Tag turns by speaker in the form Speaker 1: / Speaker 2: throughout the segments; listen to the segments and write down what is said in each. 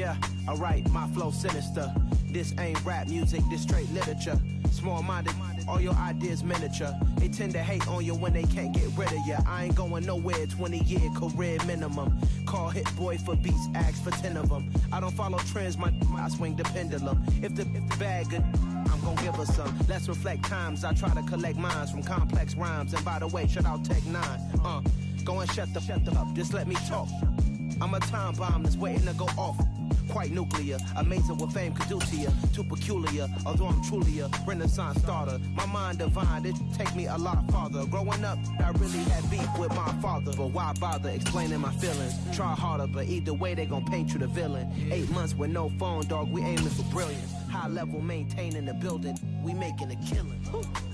Speaker 1: Yeah, alright, my flow sinister. This ain't rap music, this straight literature. Small-minded, all your ideas miniature. They tend to hate on you when they can't get rid of you. I ain't going nowhere, 20-year career minimum. Call Hit Boy for beats, ask for 10 of them. I don't follow trends, I swing the pendulum. If the bag good, I'm gon' give her some. Let's reflect times, I try to collect minds from complex rhymes. And by the way, shout out Tech 9. Go and shut the up, just let me talk. I'm a time bomb that's waiting to go off. Quite nuclear, amazing what fame could do to you. Too peculiar, although I'm truly a renaissance starter. My mind divine, it take me a lot farther. Growing up, I really had beef with my father. But why bother explaining my feelings? Try harder, but either way they gon' paint you the villain. 8 months with no phone, dog, we aiming for brilliance. High level maintaining the building, we making a killing.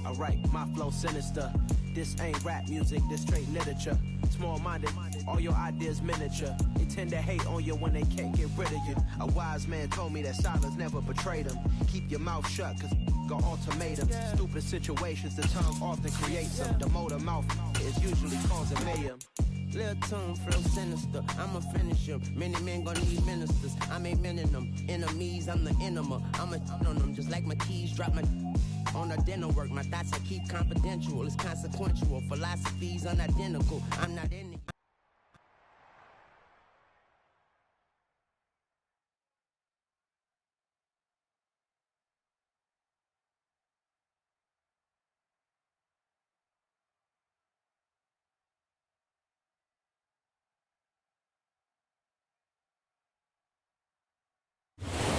Speaker 1: Alright, my flow sinister. This ain't rap music, this straight literature. Small-minded, all your ideas miniature. They tend to hate on you when they can't get rid of you. A wise man told me that silence never betrayed him. Keep your mouth shut, cause got ultimatums. Stupid situations, the tongue often creates them. The motor mouth is usually causing mayhem.
Speaker 2: Little tune, flow sinister, I'ma finish him. Many men gon' need ministers, I ain't mending them. Enemies, I'm the enema, I'm on them. Just like my keys, drop my on the dinner work. My thoughts I keep confidential, it's consequential. Philosophies unidentical, I'm not in it.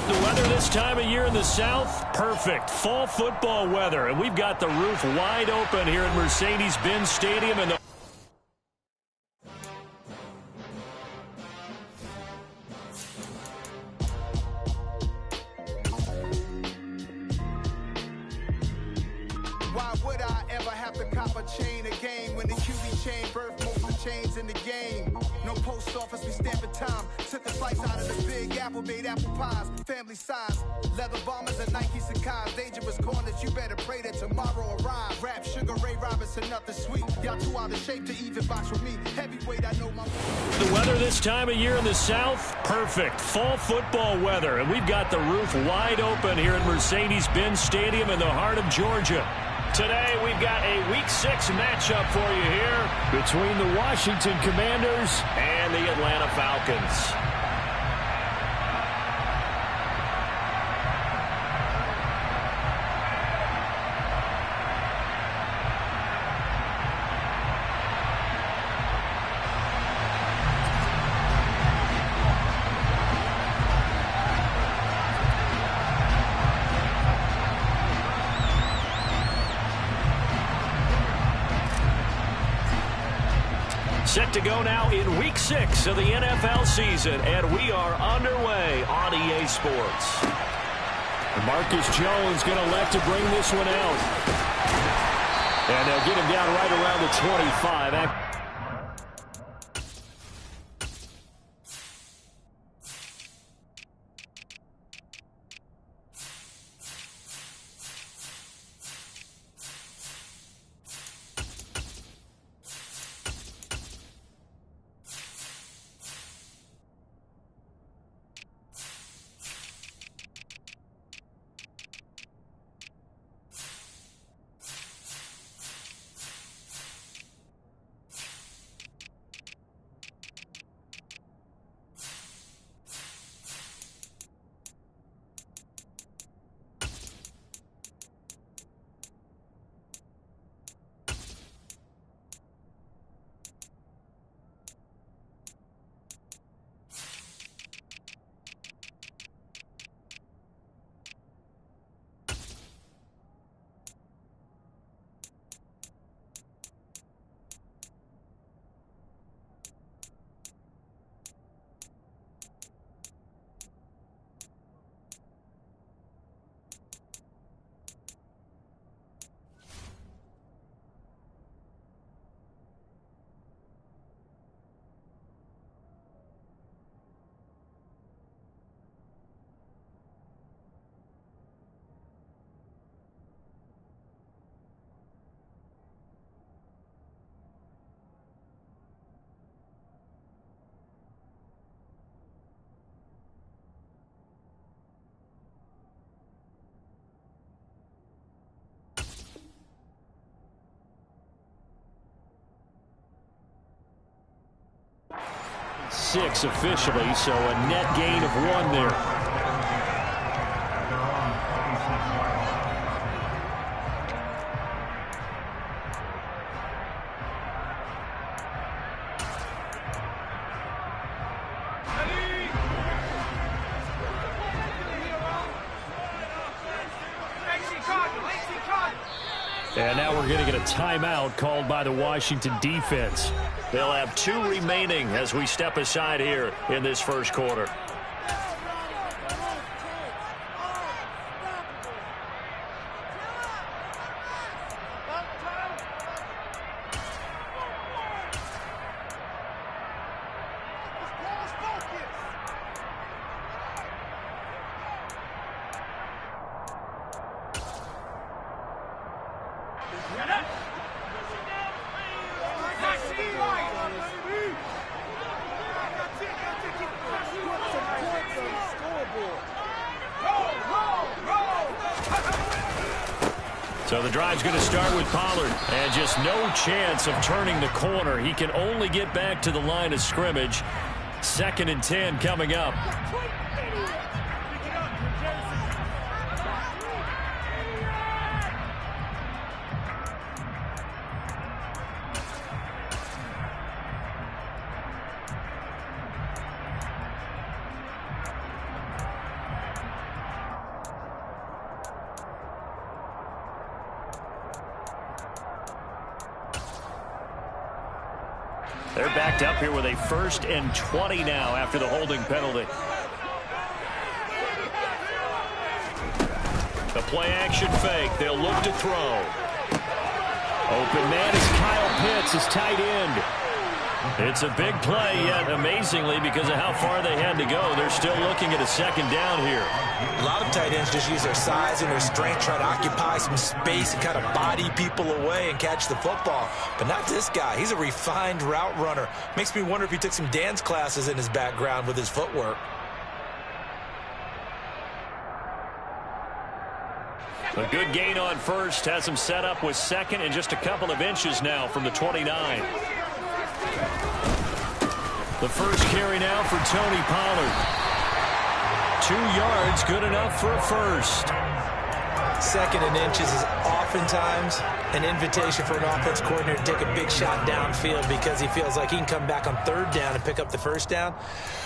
Speaker 3: The weather this time of year in the South, perfect. Fall football weather, and we've got the roof wide open here at Mercedes-Benz Stadium. And
Speaker 4: why would I ever have to cop a chain again when the QB chain birthed most of the chains in the game? No post office, we stamping time. Took a slice out of the big apple, made apple pies. Family size, leather bombers and Nike Sacai's. Dangerous corners, you better pray that tomorrow arrives. Rap, Sugar Ray Robinson, nothing sweet. Y'all too out of shape to even box with me. Heavyweight, I know my...
Speaker 3: the weather this time of year in the South, perfect. Fall football weather, and we've got the roof wide open here at Mercedes-Benz Stadium in the heart of Georgia. Today, we've got a Week 6 matchup for you here between the Washington Commanders and the Atlanta Falcons. Set to go now in Week 6 of the NFL season, and we are underway on EA Sports. Marcus Jones going to elect to bring this one out. And they'll get him down right around the 25. 6 officially, so a net gain of 1 there. And now we're going to get a timeout called by the Washington defense. They'll have 2 remaining as we step aside here in this first quarter. So the drive's going to start with Pollard, and just no chance of turning the corner. He can only get back to the line of scrimmage. 2nd and 10 coming up. They're backed up here with a 1st and 20 now after the holding penalty. The play action fake. They'll look to throw. Open man is Kyle Pitts, his tight end. It's a big play, yet amazingly, because of how far they had to go, they're still looking at a 2nd down here.
Speaker 5: A lot of tight ends just use their size and their strength, try to occupy some space and kind of body people away and catch the football. But not this guy. He's a refined route runner. Makes me wonder if he took some dance classes in his background with his footwork.
Speaker 3: A good gain on 1st. Has him set up with 2nd and just a couple of inches now from the 29. The first carry now for Tony Pollard. 2 yards, good enough for a 1st.
Speaker 5: 2nd and inches is oftentimes an invitation for an offense coordinator to take a big shot downfield because he feels like he can come back on 3rd down and pick up the 1st down.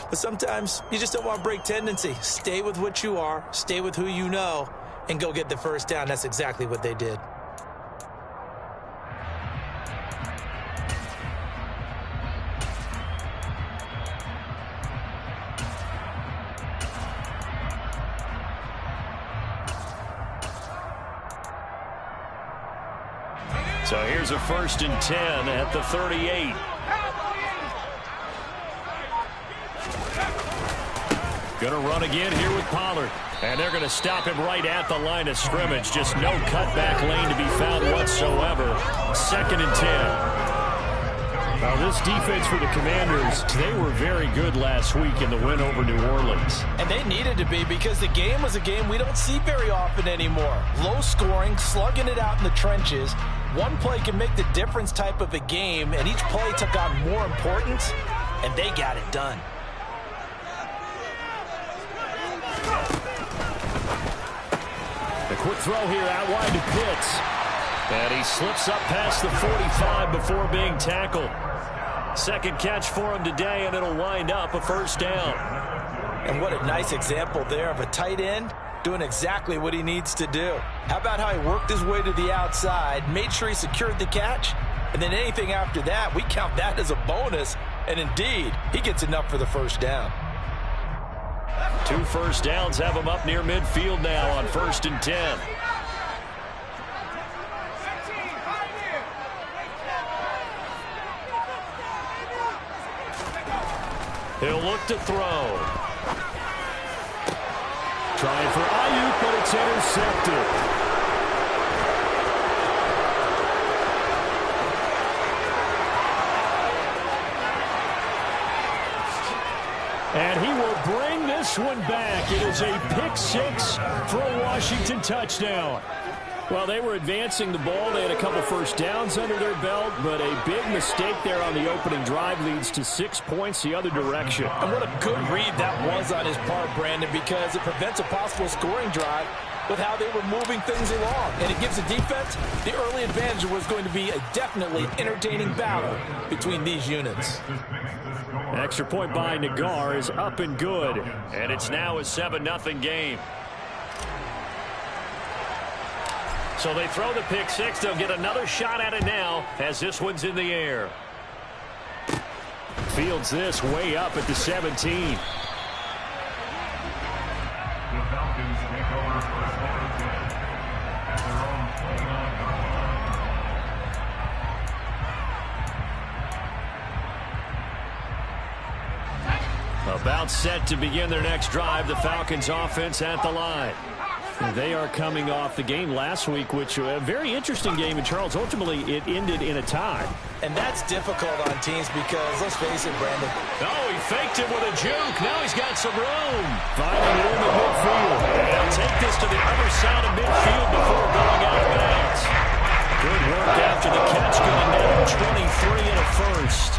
Speaker 5: But sometimes you just don't want to break tendency. Stay with what you are, stay with who you know, and go get the 1st down. That's exactly what they did.
Speaker 3: So here's a 1st and 10 at the 38. Going to run again here with Pollard. And they're going to stop him right at the line of scrimmage. Just no cutback lane to be found whatsoever. 2nd and 10. Now this defense for the Commanders, they were very good last week in the win over New Orleans.
Speaker 5: And they needed to be because the game was a game we don't see very often anymore. Low scoring, slugging it out in the trenches. One play can make the difference type of a game, and each play took on more importance, and they got it done.
Speaker 3: The quick throw here out wide to Pitts. And he slips up past the 45 before being tackled. 2nd catch for him today, and it'll wind up a 1st down.
Speaker 5: And what a nice example there of a tight end doing exactly what he needs to do. How about how he worked his way to the outside, made sure he secured the catch, and then anything after that, we count that as a bonus. And indeed, he gets enough for the 1st down.
Speaker 3: 2 1st downs have him up near midfield now on 1st and 10. He'll look to throw. Trying for Ayuk, but it's intercepted. And he will bring this one back. It is a pick 6 for a Washington touchdown. Well, they were advancing the ball. They had a couple first downs under their belt, but a big mistake there on the opening drive leads to 6 points the other direction.
Speaker 5: And what a good read that was on his part, Brandon, because it prevents a possible scoring drive with how they were moving things along. And it gives the defense the early advantage. Was going to be a definitely entertaining battle between these units.
Speaker 3: Extra point by Nagar is up and good. And it's now a 7-0 game. So they throw the pick six. They'll get another shot at it now as this one's in the air. Fields this way up at the 17. About set to begin their next drive. The Falcons offense at the line. They are coming off the game last week, which was a very interesting game. And, Charles, ultimately it ended in a tie.
Speaker 5: And that's difficult on teams because, let's face it, Brandon.
Speaker 3: Oh, he faked it with a juke. Now he's got some room. Finding room at midfield. They'll take this to the other side of midfield before going out of bounds. Good work after the catch, getting down 23 and a first.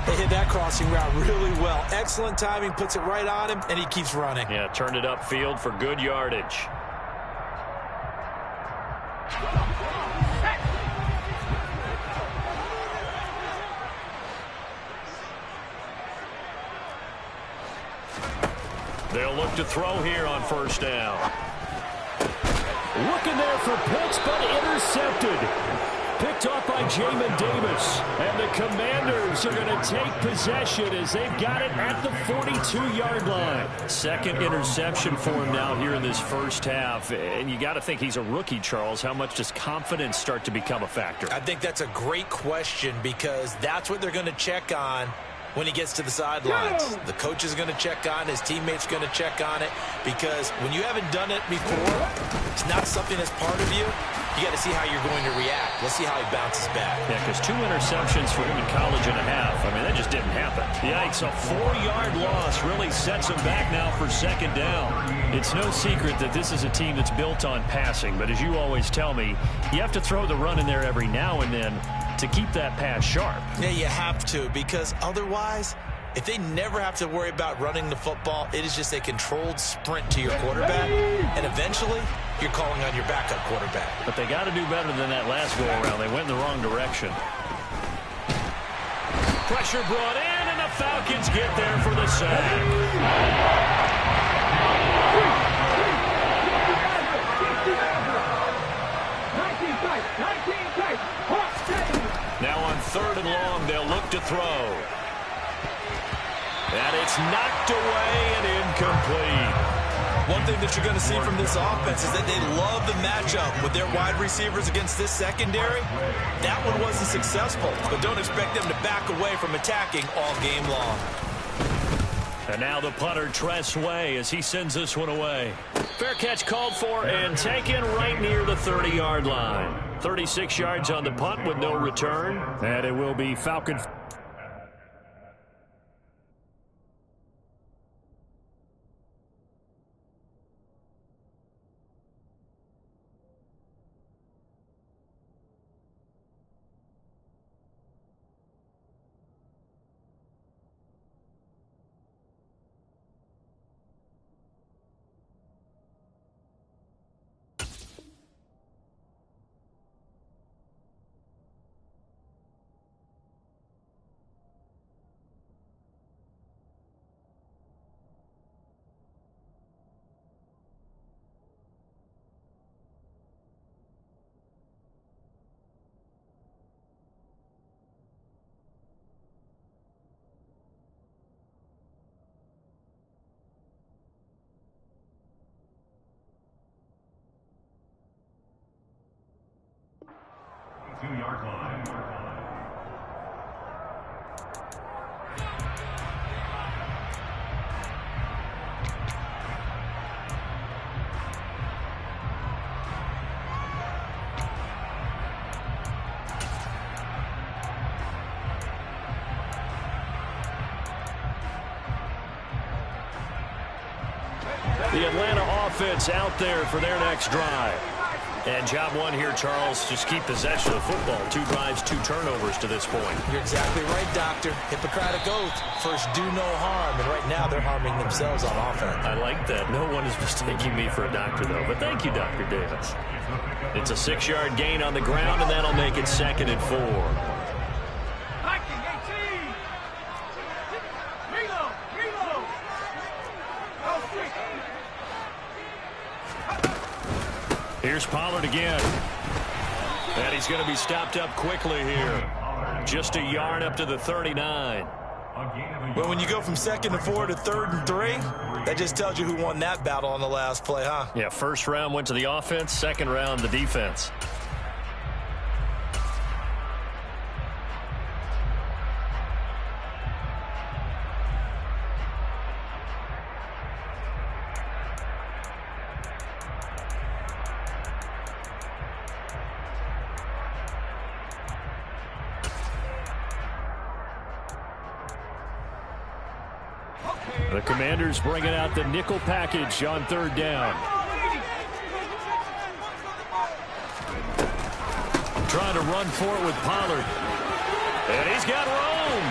Speaker 5: They hit that crossing route really well. Excellent timing, puts it right on him, and he keeps running.
Speaker 3: Yeah, turned it upfield for good yardage. They'll look to throw here on first down. Looking there for picks, but intercepted. Picked off by Jamin Davis. And the Commanders are going to take possession as they've got it at the 42-yard line. Second interception for him now here in this first half. And you got to think he's a rookie, Charles. How much does confidence start to become a factor?
Speaker 5: I think that's a great question because that's what they're going to check on when he gets to the sidelines. The coach is going to check on it. His teammates are going to check on it because when you haven't done it before, it's not something that's part of you. You got to see how you're going to react. Let's see how he bounces back.
Speaker 3: Yeah, because 2 interceptions for him in college and a half. I mean, that just didn't happen. Yikes, a 4-yard loss really sets him back now for second down. It's no secret that this is a team that's built on passing, but as you always tell me, you have to throw the run in there every now and then to keep that pass sharp.
Speaker 5: Yeah, you have to, because otherwise, if they never have to worry about running the football, it is just a controlled sprint to your quarterback, and eventually you're calling on your backup quarterback.
Speaker 3: But they got to do better than that last go-around. They went in the wrong direction. Pressure brought in, and the Falcons get there for the sack. Now on 3rd and long, they'll look to throw. And it's knocked away and incomplete.
Speaker 5: One thing that you're going to see from this offense is that they love the matchup with their wide receivers against this secondary. That one wasn't successful, but don't expect them to back away from attacking all game long.
Speaker 3: And now the punter, Tress Way, as he sends this one away. Fair catch called for and taken right near the 30-yard line. 36 yards on the punt with no return. And it will be Falcon.
Speaker 6: Yard line.
Speaker 3: The Atlanta offense out there for their next drive. And job one here, Charles, just keep possession of the football. 2 drives, 2 turnovers to this point.
Speaker 5: You're exactly right, Doctor. Hippocratic oath. First, do no harm. And right now, they're harming themselves on offense.
Speaker 3: I like that. No one is mistaking me for a doctor, though. But thank you, Dr. Davis. It's a 6-yard gain on the ground, and that'll make it 2nd and 4. Here's Pollard again. And he's going to be stopped up quickly here. Just a yard up to the 39.
Speaker 5: Well, when you go from 2nd and 4 to 3rd and 3, that just tells you who won that battle on the last play, huh?
Speaker 3: Yeah, first round went to the offense, second round the defense. The Commanders bringing out the nickel package on 3rd down. Trying to run for it with Pollard. And he's got room.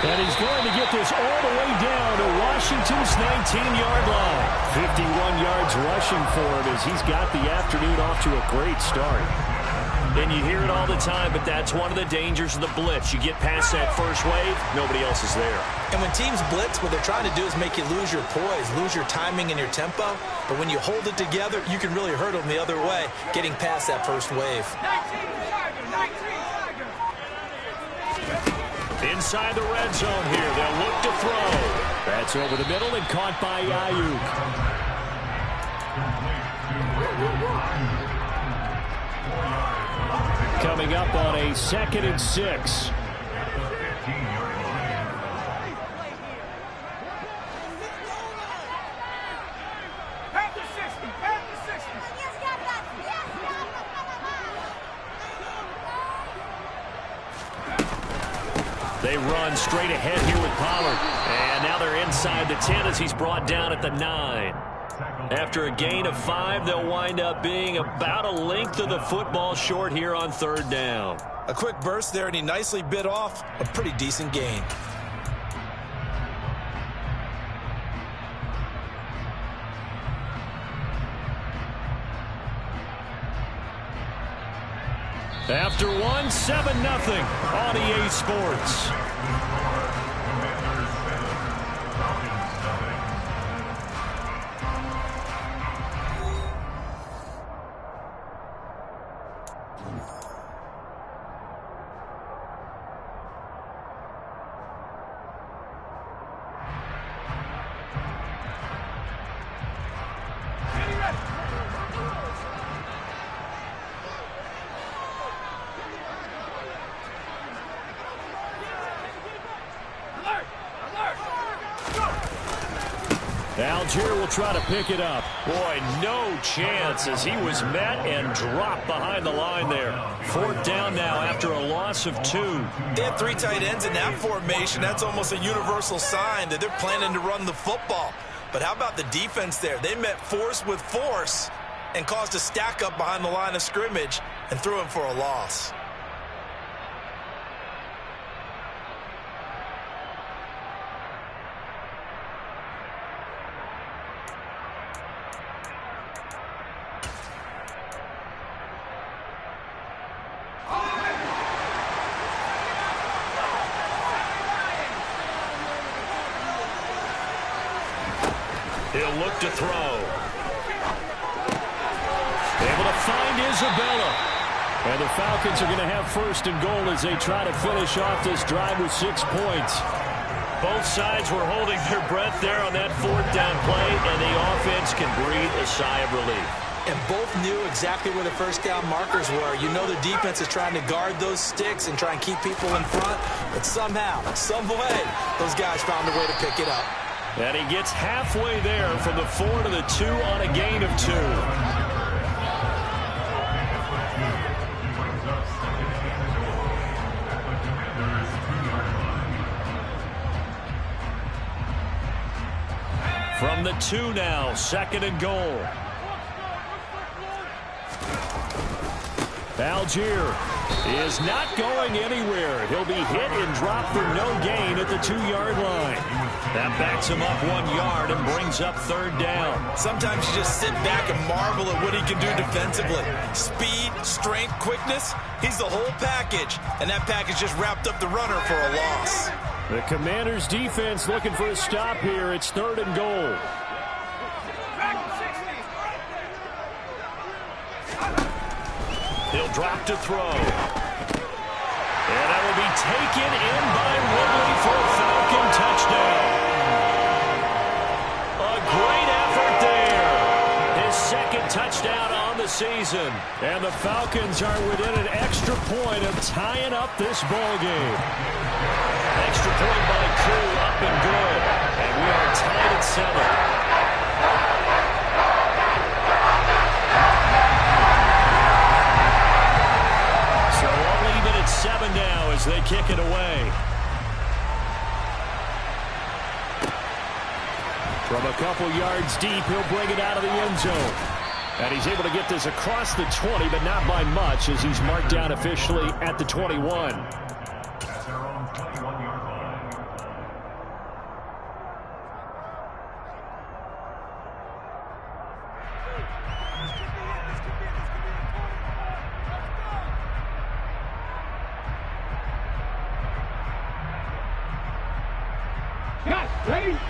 Speaker 3: And he's going to get this all the way down to Washington's 19-yard line. 51 yards rushing for him as he's got the afternoon off to a great start. And you hear it all the time, but that's one of the dangers of the blitz. You get past that first wave, nobody else is there.
Speaker 5: And when teams blitz, what they're trying to do is make you lose your poise, lose your timing and your tempo. But when you hold it together, you can really hurt them the other way, getting past that first wave.
Speaker 3: Inside the red zone here, they'll look to throw. That's over the middle and caught by Ayuk. Coming up on a 2nd and 6. They run straight ahead here with Pollard. And now they're inside the 10 as he's brought down at the 9. After a gain of 5, they'll wind up being about a length of the football short here on 3rd down.
Speaker 5: A quick burst there, and he nicely bit off a pretty decent gain.
Speaker 3: After 1, 7-0 on EA Sports. Algier will try to pick it up. Boy, no chance as he was met and dropped behind the line there. 4th down now after a loss of 2.
Speaker 5: They have 3 tight ends in that formation. That's almost a universal sign that they're planning to run the football. But how about the defense there? They met force with force and caused a stack up behind the line of scrimmage and threw him for a loss.
Speaker 3: He'll look to throw. Able to find Isabella. And the Falcons are going to have 1st and goal as they try to finish off this drive with 6 points. Both sides were holding their breath there on that 4th down play, and the offense can breathe a sigh of relief.
Speaker 5: And both knew exactly where the 1st down markers were. You know the defense is trying to guard those sticks and try and keep people in front. But somehow, some way, those guys found a way to pick it up.
Speaker 3: And he gets halfway there from the 4 to the 2 on a gain of 2. From the 2 now, 2nd and goal. Algier is not going anywhere. He'll be hit and dropped for no gain at the 2-yard line. That backs him up 1 yard and brings up 3rd down.
Speaker 5: Sometimes you just sit back and marvel at what he can do defensively. Speed, strength, quickness, he's the whole package. And that package just wrapped up the runner for a loss.
Speaker 3: The Commanders' defense looking for a stop here. It's 3rd and goal. He'll drop to throw. And that will be taken in by Ridley for a Falcon touchdown. A great effort there. His 2nd touchdown on the season. And the Falcons are within an extra point of tying up this ball game. Extra point by Crew, up and good. And we are tied at 7. So only even at 7 now as they kick it away. From a couple yards deep, he'll bring it out of the end zone. And he's able to get this across the 20, but not by much as he's marked down officially at the 21.
Speaker 6: That's their own 21-yard line.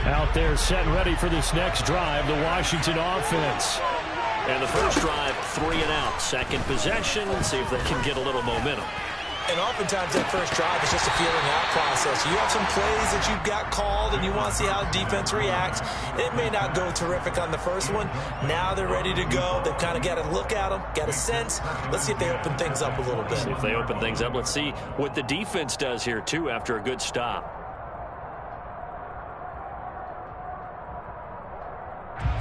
Speaker 3: Out there set and ready for this next drive, the Washington offense. And the first drive, 3 and out. 2nd possession, see if they can get a little momentum.
Speaker 5: And oftentimes that first drive is just a feeling out process. You have some plays that you've got called and you want to see how the defense reacts. It may not go terrific on the first one. Now they're ready to go. They've kind of got to look at them, got a sense. Let's see if they open things up a little bit.
Speaker 3: See if they open things up. Let's see what the defense does here, too, after a good stop.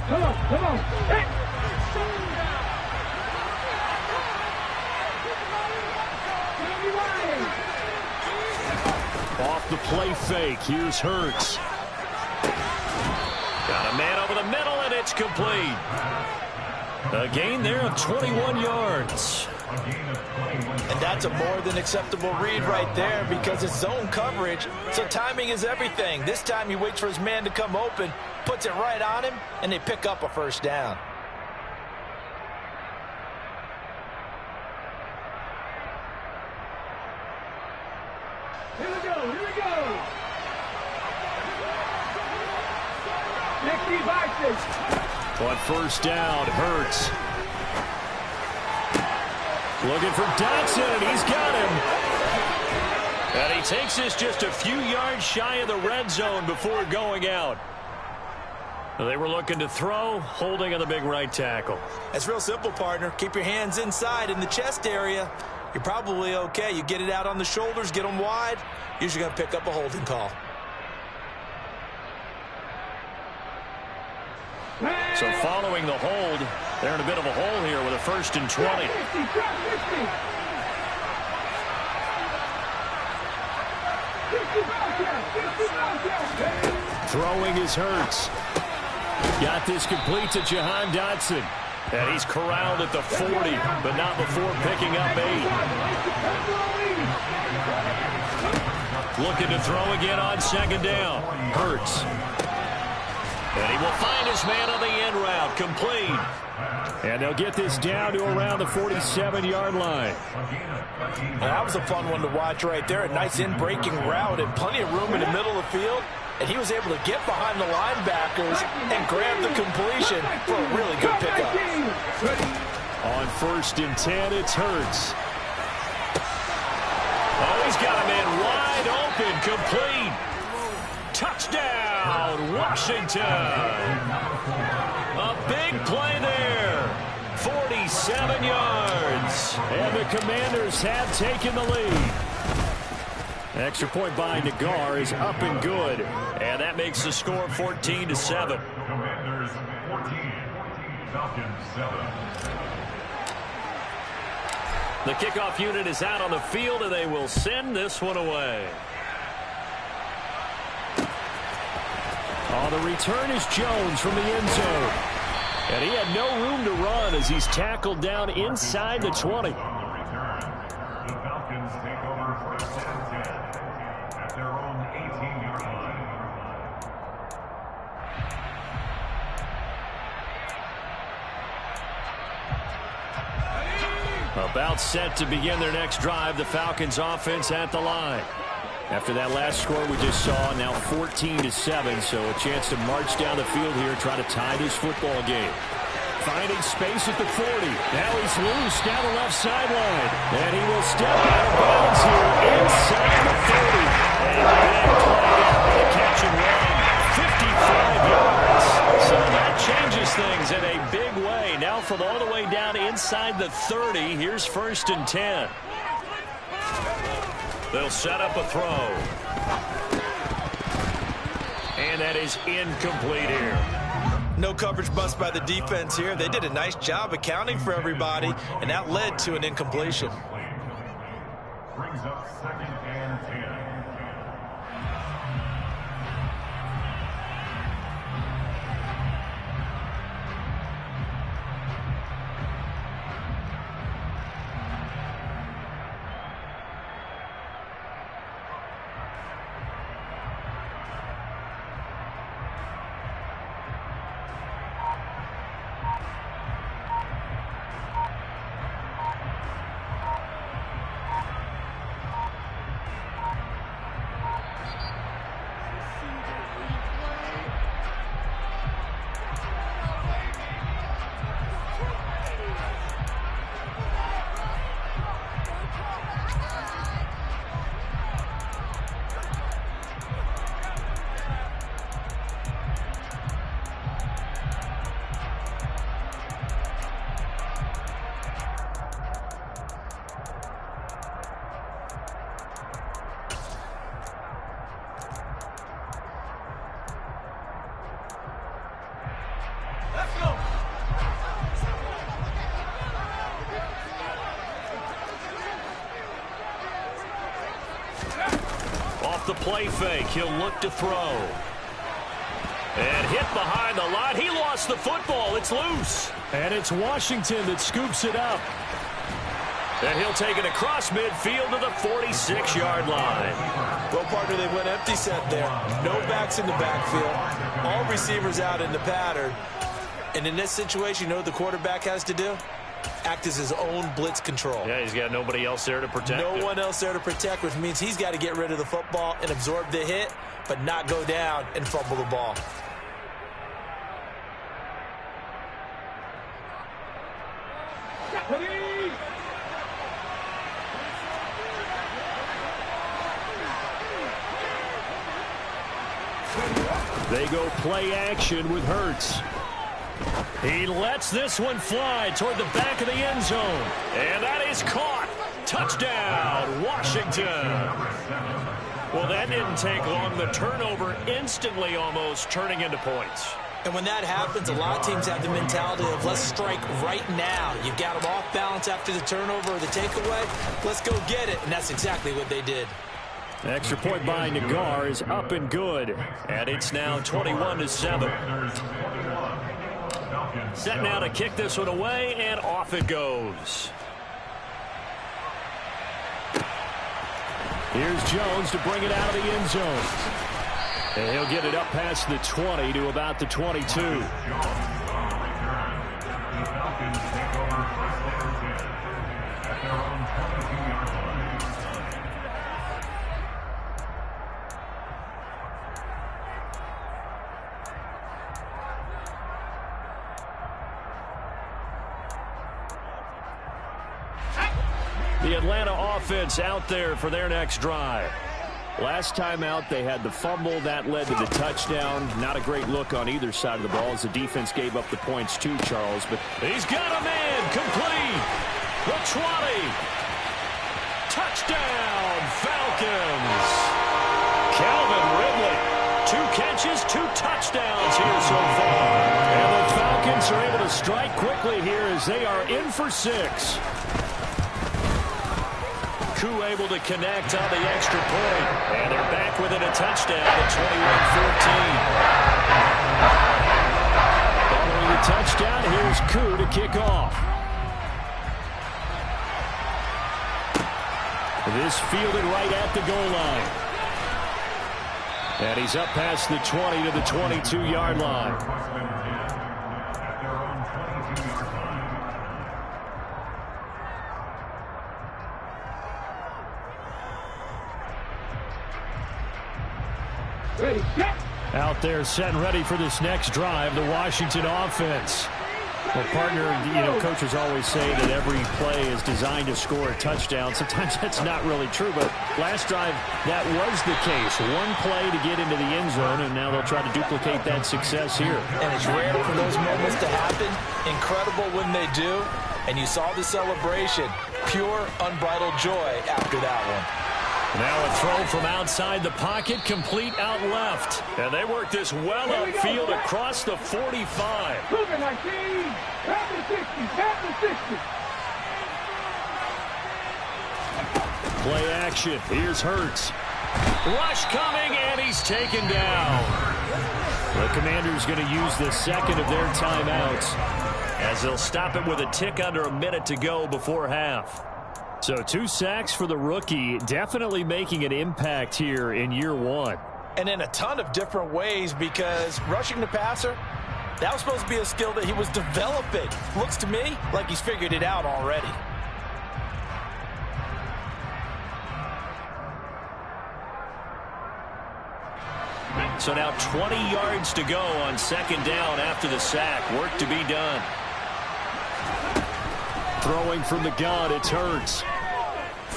Speaker 7: Come on. Hey.
Speaker 3: Off the play fake, here's Hurts. Got a man over the middle, and it's complete. A gain there of 21 yards.
Speaker 5: And that's a more than acceptable read right there because it's zone coverage, so timing is everything. This time he waits for his man to come open, puts it right on him, and they pick up a first down.
Speaker 7: Here we go. Next devices.
Speaker 3: On first down, Hurts. Looking for Dotson, and he's got him. And he takes this just a few yards shy of the red zone before going out. They were looking to throw, holding on the big right tackle.
Speaker 5: That's real simple, partner. Keep your hands inside in the chest area. You're probably okay. You get it out on the shoulders, get them wide. Usually going to pick up a holding call.
Speaker 3: So following the hold, they're in a bit of a hole here with a 1st and 20. Throwing is Hurts. Got this complete to Jahan Dotson. And he's corralled at the 40, but not before picking up 8. Looking to throw again on 2nd down. Hurts. And he will find his man on the end route, complete. And they'll get this down to around the 47-yard line.
Speaker 5: Well, that was a fun one to watch right there. A nice in-breaking route and plenty of room in the middle of the field. And he was able to get behind the linebackers and grab the completion for a really good pickup.
Speaker 3: On 1st and 10, it's Hurts. Oh, he's got a man wide open, complete. Touchdown, Washington. A big play there. 47 yards. And the Commanders have taken the lead. Extra point by Nagar is up and good. And that makes the score 14-7.
Speaker 6: Commanders 14, Falcons 7.
Speaker 3: The kickoff unit is out on the field, and they will send this one away. Oh, the return is Jones from the end zone. And he had no room to run as he's tackled down inside the 20.
Speaker 6: On the return, the Falcons take over first and 10 at their own 18-yard line.
Speaker 3: About set to begin their next drive, the Falcons offense at the line. After that last score we just saw, now 14-7, so a chance to march down the field here, try to tie this football game. Finding space at the 40. Now he's loose down the left sideline. And he will step out of bounds here inside the 30. And a big play there for the catch and run. 55 yards. So that changes things in a big way. Now from all the way down inside the 30, here's 1st and 10. They'll set up a throw. And that is incomplete here.
Speaker 5: No coverage bust by the defense here. They did a nice job accounting for everybody, and that led to an incompletion.
Speaker 6: Brings up 2nd and 10.
Speaker 3: The play fake. He'll look to throw. And hit behind the line. He lost the football. It's loose. And it's Washington that scoops it up. And he'll take it across midfield to the 46-yard line.
Speaker 5: Well, partner, they went empty set there. No backs in the backfield. All receivers out in the pattern. And in this situation, you know what the quarterback has to do? Act as his own blitz control.
Speaker 3: Yeah, he's got nobody else there to protect him.
Speaker 5: No one else there to protect, which means he's got to get rid of the football and absorb the hit, but not go down and fumble the ball.
Speaker 3: They go play action with Hurts. He lets this one fly toward the back of the end zone. And that is caught. Touchdown, Washington. Well, that didn't take long. The turnover instantly almost turning into points.
Speaker 5: And when that happens, a lot of teams have the mentality of let's strike right now. You've got them off balance after the turnover or the takeaway. Let's go get it. And that's exactly what they did.
Speaker 3: The extra point by Nagar is up and good. And it's now 21-7. Set now to kick this one away, and off it goes. Here's Jones to bring it out of the end zone. And he'll get it up past the 20 to about the 22. The Atlanta offense out there for their next drive. Last time out, they had the fumble. That led to the touchdown. Not a great look on either side of the ball as the defense gave up the points too, Charles. But he's got a man complete. The 20. Touchdown, Falcons. Calvin Ridley. 2 catches, 2 touchdowns here so far. And the Falcons are able to strike quickly here as they are in for 6. Koo able to connect on the extra point. And they're back within a touchdown at 21-14. Following the touchdown, here's Koo to kick off. This fielded right at the goal line. And he's up past the 20 to the 22-yard line.
Speaker 6: At their own 22-yard line.
Speaker 7: Ready, set.
Speaker 3: Out there set and ready for this next drive, the Washington offense. Well, partner, coaches always say that every play is designed to score a touchdown. Sometimes that's not really true, but last drive, that was the case. One play to get into the end zone, and now they'll try to duplicate that success here.
Speaker 5: And it's rare for those moments to happen. Incredible when they do. And you saw the celebration. Pure, unbridled joy after that one.
Speaker 3: Now a throw from outside the pocket, complete out left. And they work this well upfield across the 45.
Speaker 7: Moving like these. Tap the 60. Tap the 60.
Speaker 3: Play action. Here's Hurts. Rush coming, and he's taken down. The Commanders going to use the second of their timeouts as they'll stop it with a tick under a minute to go before half. So 2 sacks for the rookie, definitely making an impact here in year one.
Speaker 5: And in a ton of different ways, because rushing the passer, that was supposed to be a skill that he was developing. Looks to me like he's figured it out already.
Speaker 3: So now 20 yards to go on second down after the sack. Work to be done. Throwing from the gun, it's Hurts.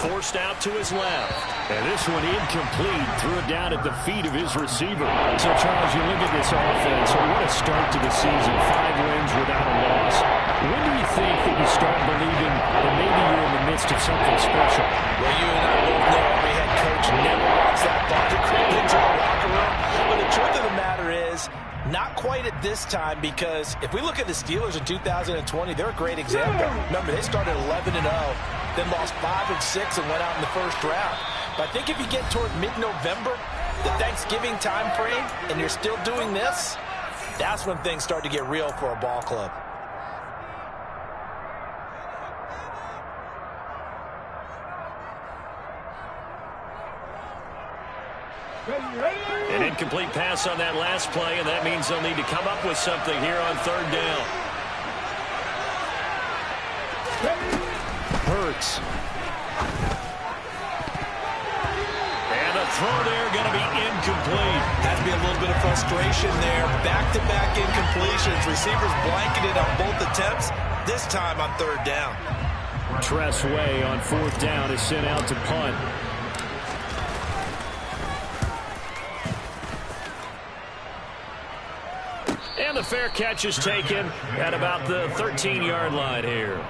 Speaker 3: Forced out to his left. And this one incomplete. Threw it down at the feet of his receiver. So, Charles, you look at this offense. What a start to the season. 5 wins without a loss. When do you think that you start believing that maybe you're in the midst of something special?
Speaker 5: Well, you and I both know every head coach never wants that ball to creep into the locker room. But the truth of the matter is, not quite at this time, because if we look at the Steelers in 2020, they're a great example. Remember, they started 11-0, then lost 5 and 6 and went out in the first round. But I think if you get toward mid-November, the Thanksgiving time frame, and you're still doing this, that's when things start to get real for a ball club.
Speaker 3: An incomplete pass on that last play, and that means they'll need to come up with something here on third down. Hurts. And a throw there going to be incomplete.
Speaker 5: Has to be a little bit of frustration there. Back-to-back incompletions. Receivers blanketed on both attempts, this time on third down.
Speaker 3: Tress Way on fourth down is sent out to punt. And the fair catch is taken at about the 13-yard line here.